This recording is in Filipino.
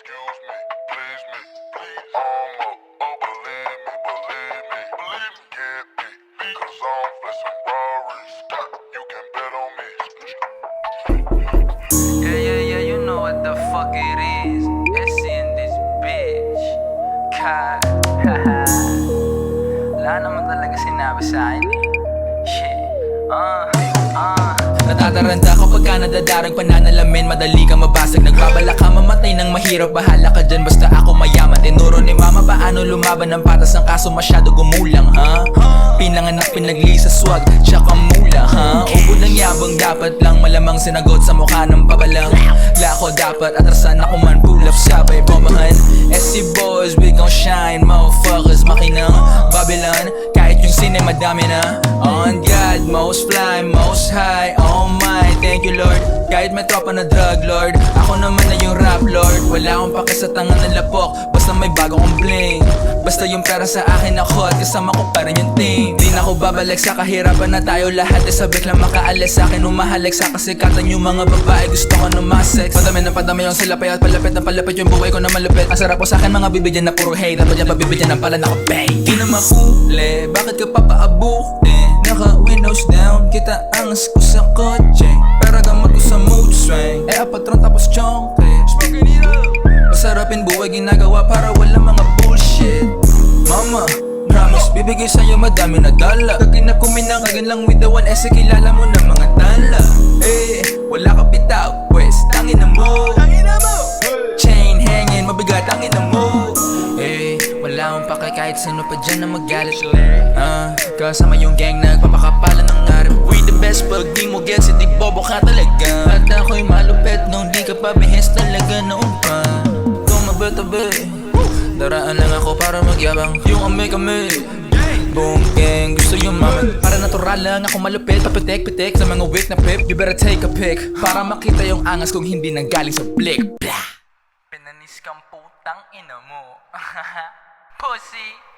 excuse me, please me, please. Believe me, get me, cause I'm flexing Rarers. You can bet on me. Yeah, you know what the fuck it is. It's in this bitch. God, wala naman talaga sinabi sa akin eh. Shit, Natataranta kapag ka nadadarang pananalamin. Madali kang mabasag, nagbabala ka mamatay ng mahirap. Bahala ka dyan basta ako mayaman. Tinuro ni mama paano lumaban ng patas ng kaso masyado gumulang, ha? Pinanganak, pinagli sa swag, tsaka mula, ha? Ubo ng yabang, dapat lang malamang sinagot sa mukha ng pabalang. Lako dapat atrasan ako man, pull up sabay bombahan. SC boys, we gon' shine, motherfuckers, makinang Babylon. Kahit yung sine madami na. On God, most fly, most high, oh my, thank you Lord. Kahit may tropa na drug lord, ako naman na yung rap lord. Wala akong pake sa tangan ng lapok, basta may bago kong bling. Basta yung pera sa akin ako at kasama ko pa rin yung team. Di na ako babalik sa kahirapan na tayo lahat eh sabik lang makaalis sa akin. Umahalik sa kasikatan yung mga babae, gusto ko na masex. Padami yung sila payat, palapit na palapit yung buhay ko na malupit. Ang sarap po sa akin mga bibigyan na puro hate, dapat yan pabibigyan ng pala na ako bang. Di na mahuli, bakit ka papaabutin? Naka windows down, kita angas ko sa kotse. Pera gamot ko sa mood swing, eh patron tapos chonke. Smoking it up, masarapin buhay ginagawa para wala mga bullshit. Mama, promise, bibigay sa'yo madami na dala. Kaginap ko minangagan lang with the one S, kilala mo na mga tala. Eh, wala ka bitaw, pues, tangin na mo. Chain hanging, mabigat, tangin na mo. Eh, wala akong pake kahit sino pa dyan na magalit. Kasama yung gang nagpapakapala ng arap. We the best pag di mo gets, hindi bobo ka talaga. At ako'y malupet nung di ka pa bihis talaga noon pa. Kung mabatabi, daraan lang ako para magyabang. Yung kami Boom gang, gusto yung mama. Para natural lang ako malupit, papitek-pitek sa mga weak na pip. You better take a pic para makita yung angas kung hindi nanggaling sa blick. Pinanis kang putang ina mo. Pussy.